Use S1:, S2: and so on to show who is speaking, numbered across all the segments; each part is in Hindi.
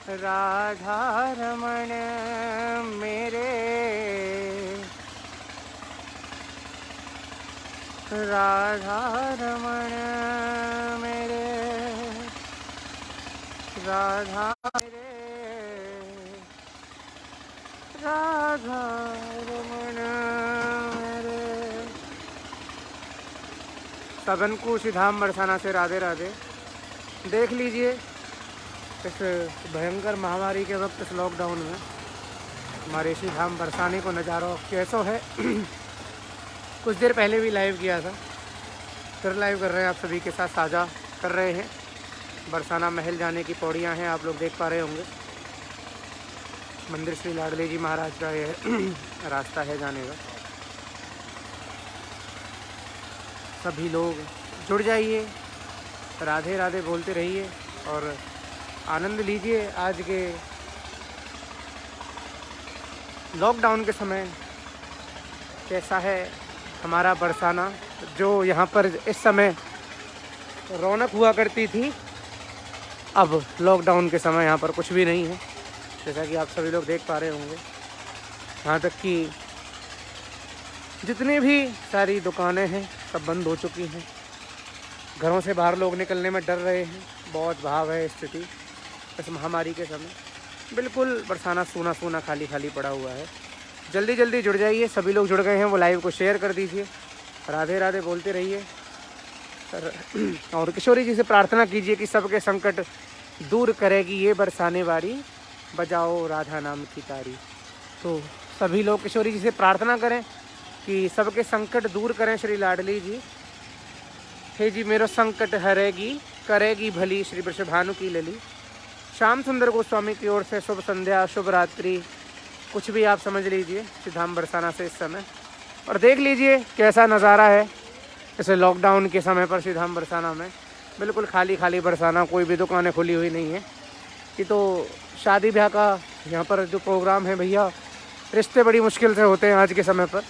S1: राधा रमण मेरे, राधा रमण मेरे, राधा मेरे, राधा रमण मेरे। सबन को श्री धाम बरसाना से राधे राधे। देख लीजिए इस भयंकर महामारी के वक्त, इस लॉकडाउन में हमारे श्री धाम बरसाने को नज़ारा कैसा है। कुछ देर पहले भी लाइव किया था, फिर लाइव कर रहे हैं, आप सभी के साथ साझा कर रहे हैं। बरसाना महल जाने की पौड़ियाँ हैं, आप लोग देख पा रहे होंगे। मंदिर श्री लाडली जी महाराज का ये रास्ता है जाने का। सभी लोग जुड़ जाइए, राधे राधे बोलते रहिए और आनंद लीजिए आज के लॉकडाउन के समय। कैसा है हमारा बरसाना, जो यहाँ पर इस समय रौनक हुआ करती थी, अब लॉकडाउन के समय यहाँ पर कुछ भी नहीं है। जैसा कि आप सभी लोग देख पा रहे होंगे, यहाँ तक कि जितनी भी सारी दुकानें हैं सब बंद हो चुकी हैं। घरों से बाहर लोग निकलने में डर रहे हैं। बहुत भाव है स्थिति इस महामारी के समय। बिल्कुल बरसाना सूना सूना खाली खाली पड़ा हुआ है। जल्दी जल्दी जुड़ जाइए, सभी लोग जुड़ गए हैं वो लाइव को शेयर कर दीजिए, राधे राधे बोलते रहिए और किशोरी जी से प्रार्थना कीजिए कि सबके संकट दूर करेगी ये बरसाने वारी, बजाओ राधा नाम की तारी। तो सभी लोग किशोरी जी से प्रार्थना करें कि सबके संकट दूर करें श्री लाडली जी। हे जी मेरो संकट हरेगी, करेगी भली श्री वृषभानु की लली। श्याम सुंदर गोस्वामी की ओर से शुभ संध्या, शुभ रात्रि, कुछ भी आप समझ लीजिए श्री धाम बरसाना से इस समय। और देख लीजिए कैसा नज़ारा है जैसे लॉकडाउन के समय पर श्री धाम बरसाना में। बिल्कुल खाली खाली बरसाना, कोई भी दुकानें खुली हुई नहीं है। ये तो शादी ब्याह का यहाँ पर जो प्रोग्राम है भैया, रिश्ते बड़ी मुश्किल से होते हैं आज के समय पर।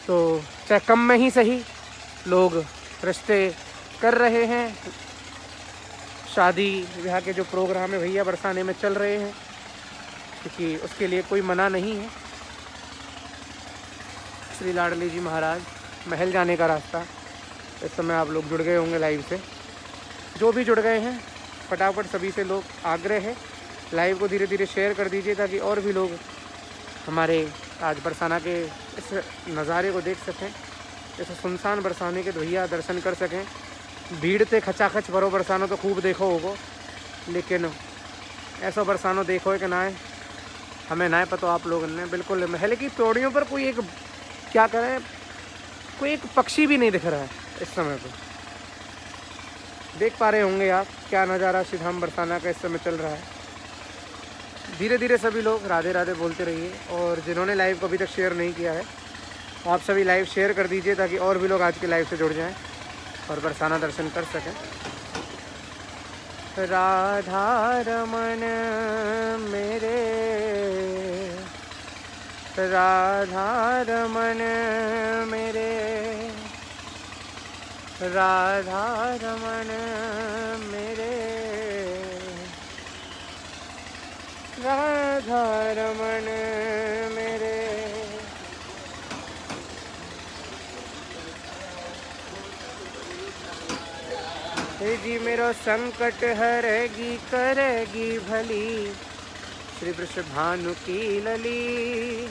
S1: तो चाहे कम में ही सही लोग रिश्ते कर रहे हैं। शादी ब्याह के जो प्रोग्राम है भैया बरसाने में चल रहे हैं, क्योंकि उसके लिए कोई मना नहीं है। श्री लाडली जी महाराज महल जाने का रास्ता, इस समय आप लोग जुड़ गए होंगे लाइव से। जो भी जुड़ गए हैं फटाफट सभी से लोग आग्रह है, लाइव को धीरे धीरे शेयर कर दीजिए ताकि और भी लोग हमारे आज बरसाना के इस नज़ारे को देख सकें। इस सुनसान बरसाने के भैया दर्शन कर सकें। भीड़ से खचाखच भरो बरसानो तो खूब देखो होगो, लेकिन ऐसा बरसानो देखो है कि ना है हमें ना है पता। आप लोगों ने बिल्कुल महल की पौड़ियों पर कोई एक क्या करें, कोई एक पक्षी भी नहीं दिख रहा है इस समय पर। देख पा रहे होंगे आप क्या नज़ारा श्री धाम बरसाना का इस समय चल रहा है। धीरे धीरे सभी लोग राधे राधे बोलते रहिए और जिन्होंने लाइव को अभी तक शेयर नहीं किया है आप सभी लाइव शेयर कर दीजिए ताकि और भी लोग आज के लाइव से जुड़ जाएं और बरसाना दर्शन कर सकें। राधा रमण मेरे, राधा रमण मेरे, राधा रमण मेरे, राधा रमण मेरे। हे जी मेरो संकट हरेगी, करेगी भली श्री वृषभानु की लली।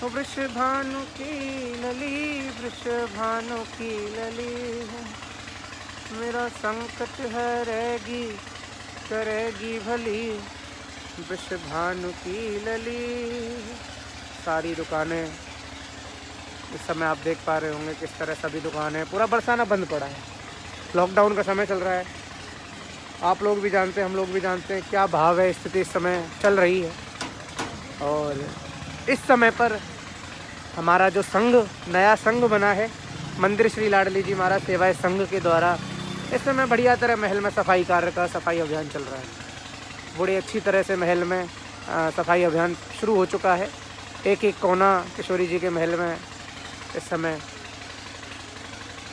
S1: वृषभानु की लली, वृषभानु की लली, मेरा संकट हरेगी, करेगी भली वृषभानु की लली। सारी दुकानें इस समय आप देख पा रहे होंगे किस तरह सभी दुकानें, पूरा बरसाना बंद पड़ा है। लॉकडाउन का समय चल रहा है, आप लोग भी जानते हैं हम लोग भी जानते हैं क्या भाव है, स्थिति इस समय चल रही है। और इस समय पर हमारा जो संघ, नया संघ बना है मंदिर श्री लाडली जी महाराज सेवाएं संघ के द्वारा, इस समय बढ़िया तरह महल में सफाई कार्य का सफाई अभियान चल रहा है। बड़ी अच्छी तरह से महल में सफाई अभियान शुरू हो चुका है। एक एक कोना किशोरी जी के महल में इस समय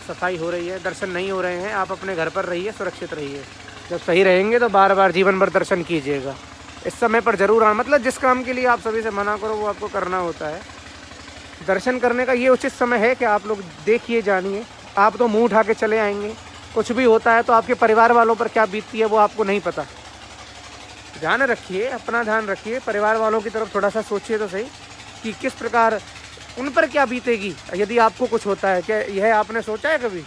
S1: सफाई हो रही है। दर्शन नहीं हो रहे हैं, आप अपने घर पर रहिए, सुरक्षित रहिए। जब सही रहेंगे तो बार बार जीवन भर दर्शन कीजिएगा। इस समय पर जरूर आना, मतलब जिस काम के लिए आप सभी से मना करो वो आपको करना होता है। दर्शन करने का ये उचित समय है कि आप लोग देखिए, जानिए। आप तो मुंह उठा के चले आएंगे, कुछ भी होता है तो आपके परिवार वालों पर क्या बीतती है वो आपको नहीं पता। ध्यान रखिए, अपना ध्यान रखिए, परिवार वालों की तरफ थोड़ा सा सोचिए तो सही कि किस प्रकार उन पर क्या बीतेगी यदि आपको कुछ होता है। क्या यह आपने सोचा है कभी?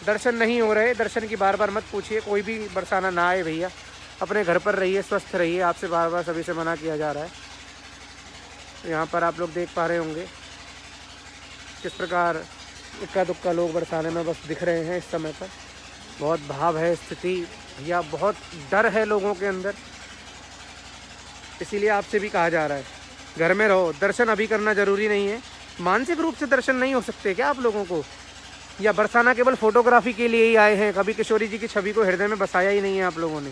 S1: दर्शन नहीं हो रहे, दर्शन की बार बार मत पूछिए, कोई भी बरसाना ना आए भैया, अपने घर पर रहिए, स्वस्थ रहिए। आपसे बार बार सभी से मना किया जा रहा है। यहाँ पर आप लोग देख पा रहे होंगे किस प्रकार इक्का दुक्का लोग बरसाने में बस दिख रहे हैं इस समय पर। बहुत भाव है स्थिति भैया, बहुत डर है लोगों के अंदर। इसीलिए आपसे भी कहा जा रहा है घर में रहो, दर्शन अभी करना ज़रूरी नहीं है। मानसिक रूप से दर्शन नहीं हो सकते क्या आप लोगों को? या बरसाना केवल फोटोग्राफी के लिए ही आए हैं? कभी किशोरी जी की छवि को हृदय में बसाया ही नहीं है आप लोगों ने?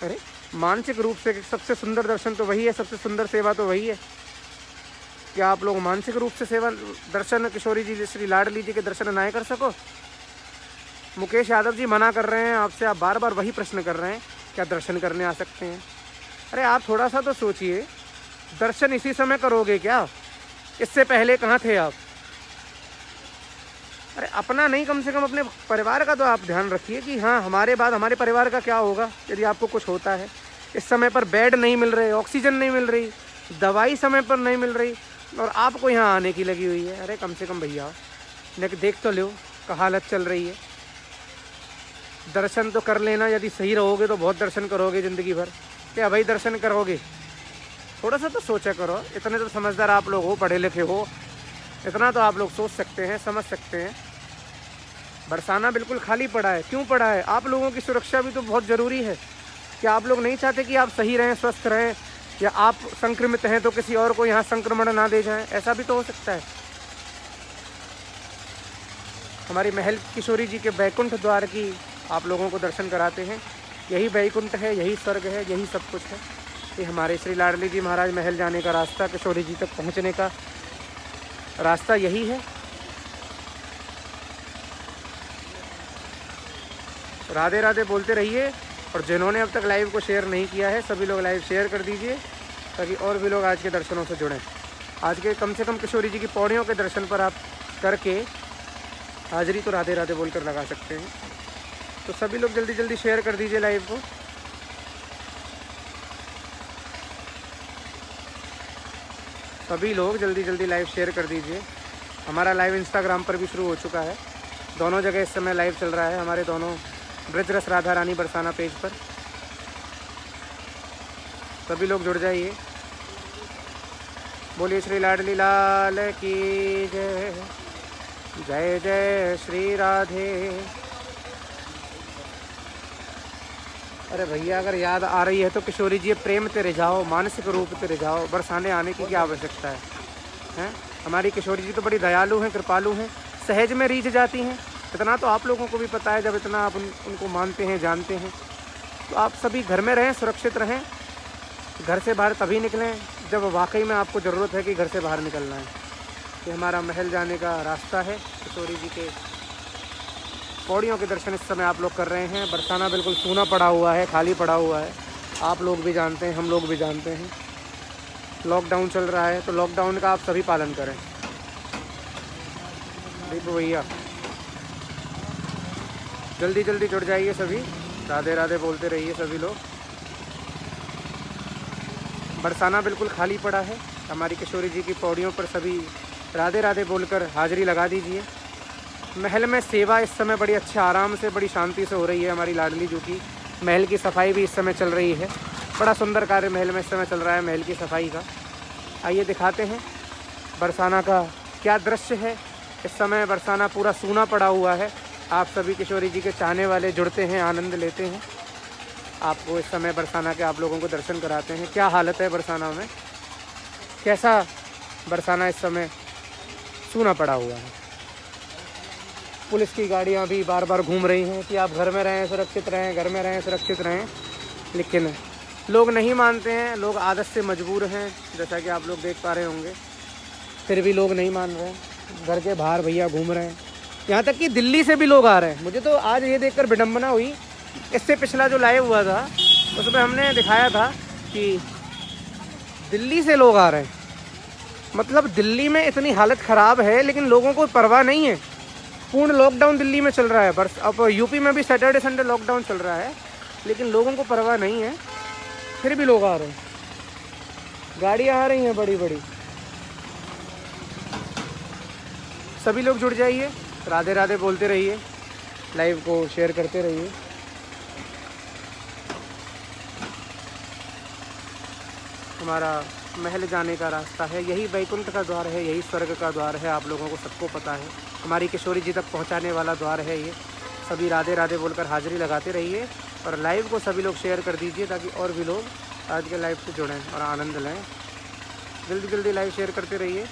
S1: अरे मानसिक रूप से सबसे सुंदर दर्शन तो वही है, सबसे सुंदर सेवा तो वही है। क्या आप लोग मानसिक रूप से सेवा दर्शन किशोरी जी श्री लाडली जी के दर्शन ना कर सको? मुकेश यादव जी मना कर रहे हैं आपसे, आप बार बार वही प्रश्न कर रहे हैं, क्या दर्शन करने आ सकते हैं? अरे आप थोड़ा सा तो सोचिए, दर्शन इसी समय करोगे क्या? इससे पहले कहाँ थे आप? अरे अपना नहीं, कम से कम अपने परिवार का तो आप ध्यान रखिए कि हाँ हमारे बाद हमारे परिवार का क्या होगा यदि आपको कुछ होता है। इस समय पर बेड नहीं मिल रहे, ऑक्सीजन नहीं मिल रही, दवाई समय पर नहीं मिल रही और आपको यहाँ आने की लगी हुई है। अरे कम से कम भैया देख तो लो का हालत चल रही है। दर्शन तो कर लेना, यदि सही रहोगे तो बहुत दर्शन करोगे ज़िंदगी भर। क्या भाई दर्शन करोगे? थोड़ा सा तो सोचा करो। इतने तो समझदार आप लोग हो, पढ़े लिखे हो, इतना तो आप लोग सोच सकते हैं, समझ सकते हैं। बरसाना बिल्कुल खाली पड़ा है। क्यों पड़ा है? आप लोगों की सुरक्षा भी तो बहुत ज़रूरी है। क्या आप लोग नहीं चाहते कि आप सही रहें, स्वस्थ रहें, या आप संक्रमित हैं तो किसी और को यहाँ संक्रमण ना दे जाएं? ऐसा भी तो हो सकता है। हमारी महल किशोरी जी के बैकुंठ द्वार की आप लोगों को दर्शन कराते हैं। यही बैकुंठ है, यही स्वर्ग है, यही सब कुछ है। ये हमारे श्री लाडली जी महाराज महल जाने का रास्ता, किशोरी जी तक पहुँचने का रास्ता यही है। राधे राधे बोलते रहिए, और जिन्होंने अब तक लाइव को शेयर नहीं किया है सभी लोग लाइव शेयर कर दीजिए ताकि और भी लोग आज के दर्शनों से जुड़ें। आज के कम से कम किशोरी जी की पौड़ियों के दर्शन पर आप करके हाजिरी तो राधे राधे बोलकर लगा सकते हैं। तो सभी लोग जल्दी जल्दी शेयर कर दीजिए लाइव को। सभी लोग जल्दी जल्दी लाइव शेयर कर दीजिए। हमारा लाइव इंस्टाग्राम पर भी शुरू हो चुका है, दोनों जगह इस समय लाइव चल रहा है, हमारे दोनों ब्रजरस राधा रानी बरसाना पेज पर। सभी लोग जुड़ जाइए। बोलिए श्री लाडली लाल की जय, जय जय श्री राधे। अरे भैया अगर याद आ रही है तो किशोरी जी प्रेम तेरे जाओ, मानसिक रूप तेरे जाओ, बरसाने आने की क्या आवश्यकता है? हमारी किशोरी जी तो बड़ी दयालु हैं, कृपालु हैं, सहज में रीझ जाती हैं। इतना तो आप लोगों को भी पता है, जब इतना आप उनको मानते हैं, जानते हैं। तो आप सभी घर में रहें, सुरक्षित रहें। घर से बाहर तभी निकलें जब वाकई में आपको ज़रूरत है कि घर से बाहर निकलना है। ये हमारा महल जाने का रास्ता है। किशोरी जी के पौड़ियों के दर्शन इस समय आप लोग कर रहे हैं। बरसाना बिल्कुल सूना पड़ा हुआ है, खाली पड़ा हुआ है। आप लोग भी जानते हैं, हम लोग भी जानते हैं, लॉकडाउन चल रहा है, तो लॉकडाउन का आप सभी पालन करें। दीपू भैया जल्दी जल्दी जुड़ जाइए सभी, राधे राधे बोलते रहिए सभी लोग। बरसाना बिल्कुल खाली पड़ा है। हमारी किशोरी जी की पौड़ियों पर सभी राधे राधे बोलकर हाजिरी लगा दीजिए। महल में सेवा इस समय बड़ी अच्छे आराम से, बड़ी शांति से हो रही है। हमारी लाडली जी की महल की सफाई भी इस समय चल रही है। बड़ा सुंदर कार्य महल में इस समय चल रहा है, महल की सफाई का। आइए दिखाते हैं बरसाना का क्या दृश्य है। इस समय बरसाना पूरा सूना पड़ा हुआ है। आप सभी किशोरी जी के चाहने वाले जुड़ते हैं, आनंद लेते हैं। आपको इस समय बरसाना के आप लोगों को दर्शन कराते हैं। क्या हालत है बरसाना में, कैसा बरसाना इस समय सूना पड़ा हुआ है। पुलिस की गाड़ियां भी बार बार घूम रही हैं कि आप घर में रहें, सुरक्षित रहें, घर में रहें, सुरक्षित रहें, लेकिन लोग नहीं मानते हैं। लोग आदत से मजबूर हैं, जैसा कि आप लोग देख पा रहे होंगे। फिर भी लोग नहीं मान रहे हैं, घर के बाहर भैया घूम रहे हैं। यहाँ तक कि दिल्ली से भी लोग आ रहे हैं। मुझे तो आज ये देखकर विडंबना हुई इससे पिछला जो लाइव हुआ था उसमें हमने दिखाया था कि दिल्ली से लोग आ रहे हैं, मतलब दिल्ली में इतनी हालत ख़राब है लेकिन लोगों को परवाह नहीं है। पूर्ण लॉकडाउन दिल्ली में चल रहा है, बस अब यूपी में भी सैटरडे संडे लॉकडाउन चल रहा है, लेकिन लोगों को परवाह नहीं है, फिर भी लोग आ रहे हैं। गाड़ियाँ आ रही हैं बड़ी बड़ी। सभी लोग जुड़ जाइए, राधे राधे बोलते रहिए, लाइव को शेयर करते रहिए। हमारा महल जाने का रास्ता है, यही वैकुंठ का द्वार है, यही स्वर्ग का द्वार है, आप लोगों को सबको पता है। हमारी किशोरी जी तक पहुंचाने वाला द्वार है ये। सभी राधे राधे बोलकर हाजिरी लगाते रहिए और लाइव को सभी लोग शेयर कर दीजिए ताकि और भी लोग आज के लाइव से जुड़ें और आनंद लें। जल्दी जल्दी लाइव शेयर करते रहिए।